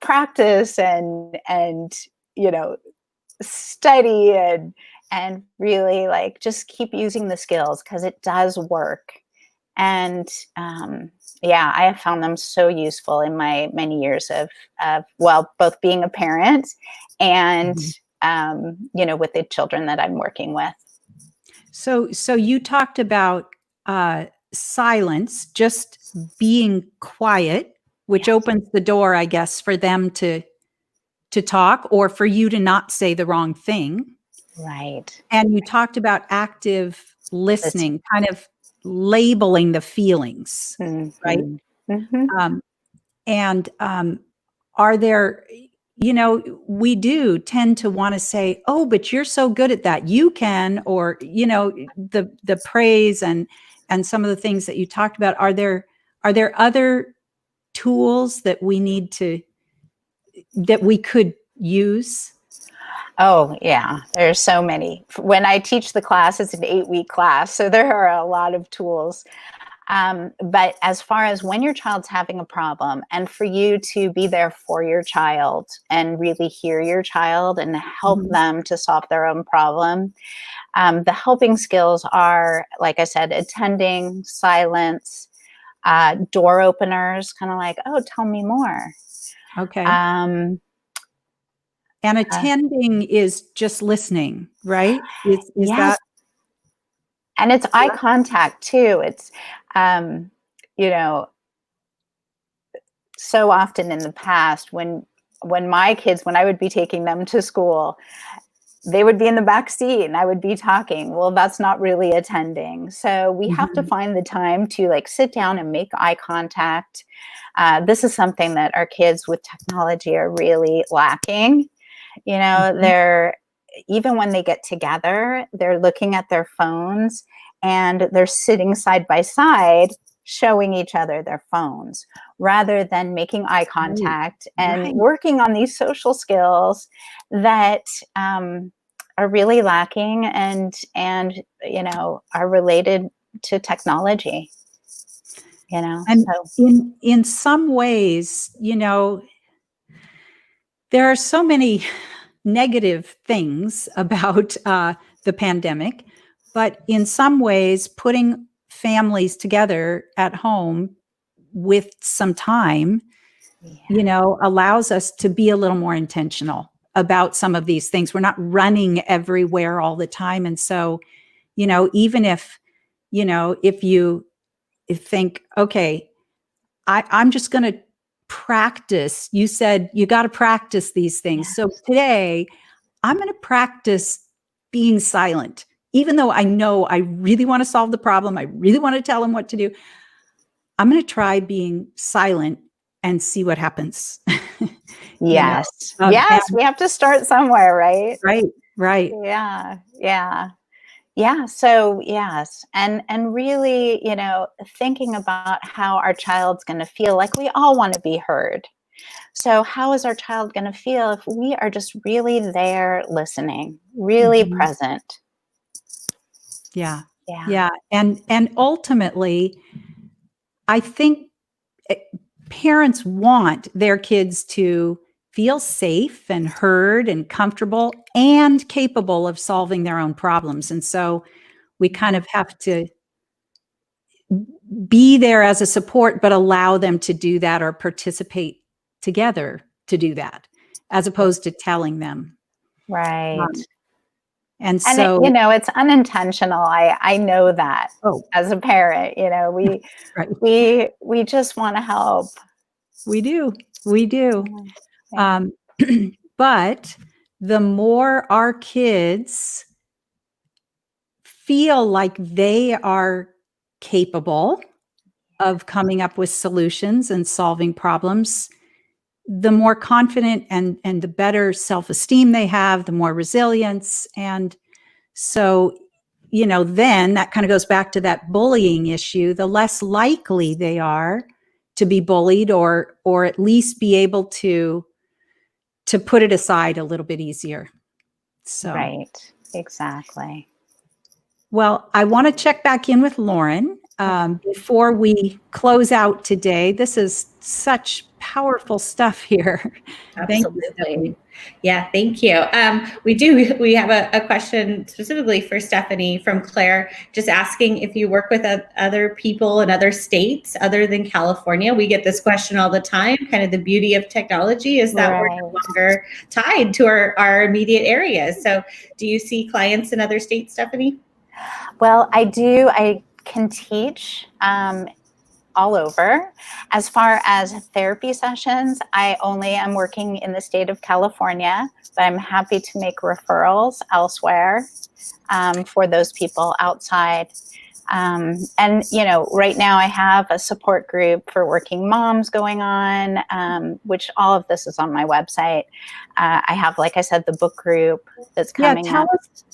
practice and study and really just keep using the skills, because it does work. And I have found them so useful in my many years of both being a parent and with the children that I'm working with. So you talked about silence, just being quiet, which opens the door, I guess, for them to talk, or for you to not say the wrong thing. Right. And you talked about active listening, kind of labeling the feelings, right? Are there, we do tend to want to say, oh, but you're so good at that, you can, or, the praise and some of the things that you talked about. Are there other tools that we could use? Oh, yeah, there's so many. When I teach the class, it's an 8-week class, so there are a lot of tools. But as far as when your child's having a problem, and for you to be there for your child and really hear your child and help them to solve their own problem, the helping skills are, like I said, attending, silence, door openers, kind of like, oh, tell me more. Okay. And attending is just listening, right? Is yes. that? And it's eye contact too. It's, so often in the past when when I would be taking them to school, they would be in the back seat and I would be talking. Well, that's not really attending. So we have to find the time to like sit down and make eye contact. This is something that our kids with technology are really lacking. You know, they're, even when they get together, they're looking at their phones and they're sitting side by side showing each other their phones rather than making eye contact and working on these social skills that are really lacking and you know, are related to technology, you know. And so in some ways, you know, there are so many negative things about the pandemic, but in some ways, putting families together at home with some time, you know, allows us to be a little more intentional about some of these things. We're not running everywhere all the time. And so, you know, even if, you know, if you think, okay, I'm just going to practice. You said you got to practice these things. So today I'm going to practice being silent, even though I know I really want to solve the problem. I really want to tell them what to do. I'm going to try being silent and see what happens. yes, You know? yes, we have to start somewhere, right? Right. Yeah. So yes. And really, you know, thinking about how our child's going to feel. Like, we all want to be heard. So how is our child going to feel if we are just really there listening, really present? Yeah. Yeah. And ultimately, I think parents want their kids to feel safe and heard and comfortable and capable of solving their own problems. And so we kind of have to be there as a support, but allow them to do that or participate together to do that, as opposed to telling them. Right. And And so, you know, it's unintentional. I know that oh, as a parent, you know, right. we just want to help. We do. Yeah. But the more our kids feel like they are capable of coming up with solutions and solving problems, the more confident and the better self-esteem they have, the more resilience. And so, you know, then that kind of goes back to that bullying issue. The less likely they are to be bullied, or at least be able to put it aside a little bit easier. So, Right. Exactly. well, I want to check back in with Lauren before we close out today. This is such powerful stuff here. Thank you, Absolutely. Stephanie. Yeah, thank you. We have a question specifically for Stephanie from Claire, just asking if you work with other people in other states other than California. We get this question all the time. Kind of the beauty of technology is that we're no longer tied to our immediate areas. So do you see clients in other states, Stephanie? Well, I do. I can teach all over. As far as therapy sessions, I only am working in the state of California, but I'm happy to make referrals elsewhere for those people outside. And, you know, right now I have a support group for working moms going on, which all of this is on my website. I have, like I said, the book group that's coming up.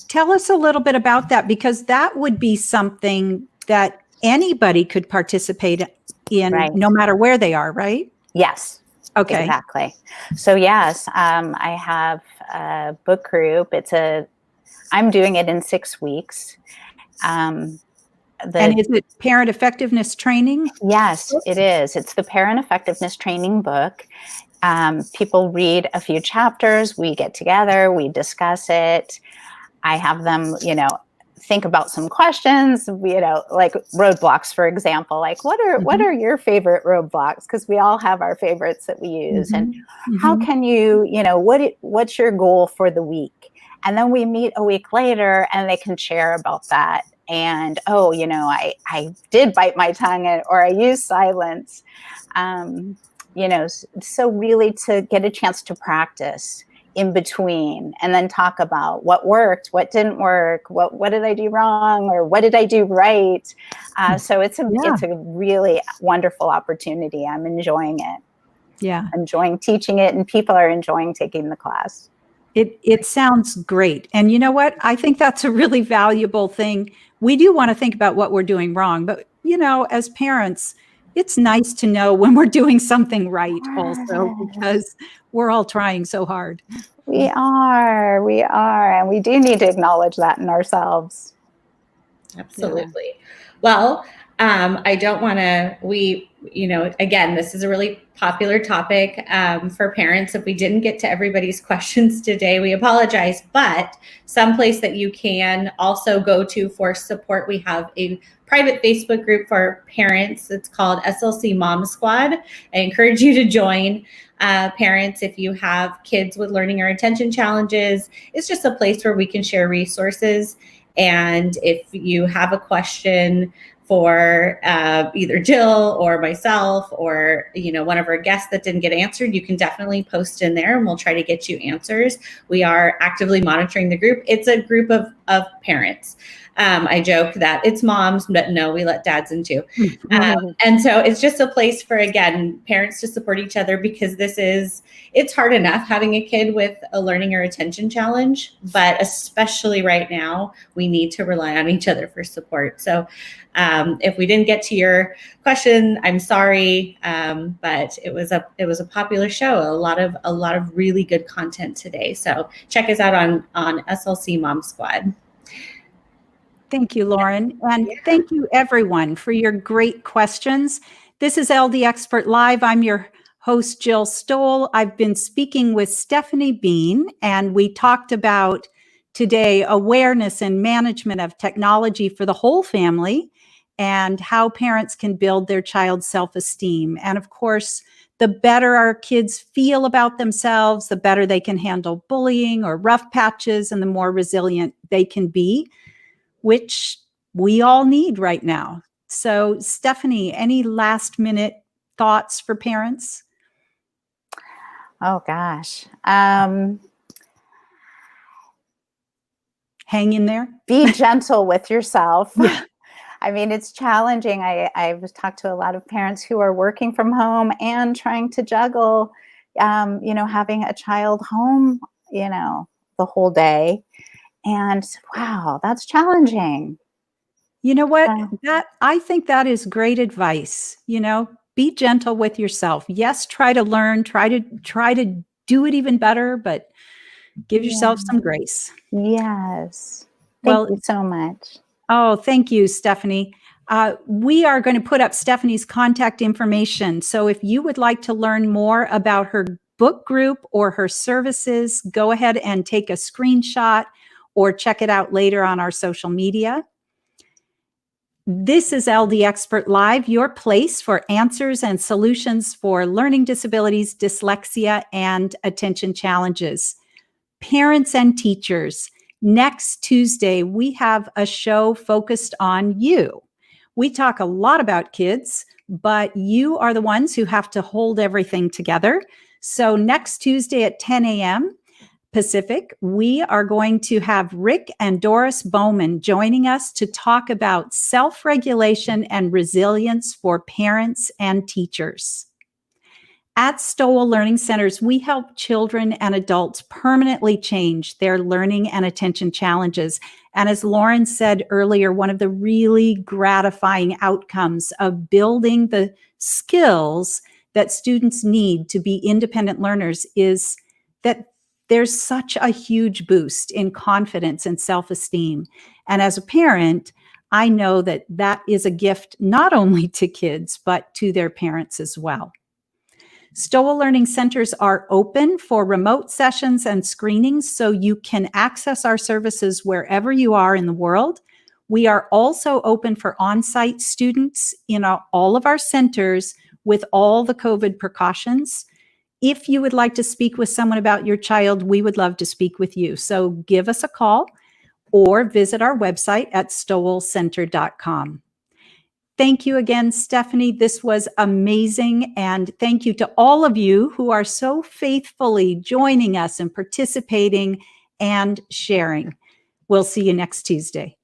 Tell us a little bit about that, because that would be something that anybody could participate in, no matter where they are, right? Yes. Okay. Exactly. So yes, I have a book group. I'm doing it in 6 weeks. And is it parent effectiveness training? Yes, it is. It's the parent effectiveness training book. People read a few chapters. We get together, we discuss it. I have them, you know, think about some questions, you know, like roadblocks, for example. Like, what are your favorite roadblocks? Because we all have our favorites that we use. And how can you, you know, what's your goal for the week? And then we meet a week later and they can share about that. And, oh, you know, I did bite my tongue, or I used silence. So really to get a chance to practice in between and then talk about what worked, what didn't work, what did I do wrong, or what did I do right. So it's a really wonderful opportunity. I'm enjoying it. Yeah. Enjoying teaching it, and people are enjoying taking the class. It sounds great. And you know what? I think that's a really valuable thing. We do want to think about what we're doing wrong, but as parents, it's nice to know when we're doing something right also, because we're all trying so hard. We are, and we do need to acknowledge that in ourselves. Absolutely. Yeah. Well, I don't want to, again, this is a really popular topic for parents. If we didn't get to everybody's questions today, we apologize, but someplace that you can also go to for support, we have a private Facebook group for parents. It's called SLC Mom Squad. I encourage you to join. Parents, if you have kids with learning or attention challenges, it's just a place where we can share resources. And if you have a question for either Jill or myself or one of our guests that didn't get answered, you can definitely post in there and we'll try to get you answers. We are actively monitoring the group. It's a group of parents. I joke that it's moms, but no, we let dads in too. And so it's just a place for, again, parents to support each other, because it's hard enough having a kid with a learning or attention challenge, but especially right now, we need to rely on each other for support. So if we didn't get to your question, I'm sorry, but it was a popular show. A lot of really good content today. So check us out on SLC Mom Squad. Thank you, Lauren. And thank you, everyone, for your great questions. This is LD Expert Live. I'm your host, Jill Stowell. I've been speaking with Stephanie Bien, and we talked about today awareness and management of technology for the whole family and how parents can build their child's self-esteem. And of course, the better our kids feel about themselves, the better they can handle bullying or rough patches, and the more resilient they can be, which we all need right now. So, Stephanie, any last minute thoughts for parents? Oh, gosh. Hang in there. Be gentle with yourself. Yeah. I mean, it's challenging. I've talked to a lot of parents who are working from home and trying to juggle, having a child home, the whole day. And wow, that's challenging. You know what? I think that is great advice. Be gentle with yourself. Yes, try to learn, try to do it even better, but give yourself some grace. Yes. Thank you so much. Oh, thank you, Stephanie. We are going to put up Stephanie's contact information. So if you would like to learn more about her book group or her services, go ahead and take a screenshot or check it out later on our social media. This is LD Expert Live, your place for answers and solutions for learning disabilities, dyslexia, and attention challenges. Parents and teachers, next Tuesday, we have a show focused on you. We talk a lot about kids, but you are the ones who have to hold everything together. So next Tuesday at 10 a.m. Pacific, we are going to have Rick and Doris Bowman joining us to talk about self-regulation and resilience for parents and teachers. At Stowell Learning Centers, we help children and adults permanently change their learning and attention challenges. And as Lauren said earlier, one of the really gratifying outcomes of building the skills that students need to be independent learners is that there's such a huge boost in confidence and self-esteem. And as a parent, I know that that is a gift not only to kids, but to their parents as well. Stowell Learning Centers are open for remote sessions and screenings, so you can access our services wherever you are in the world. We are also open for on-site students in all of our centers with all the COVID precautions. If you would like to speak with someone about your child, we would love to speak with you. So give us a call or visit our website at stowellcenter.com. Thank you again, Stephanie. This was amazing. And thank you to all of you who are so faithfully joining us and participating and sharing. We'll see you next Tuesday.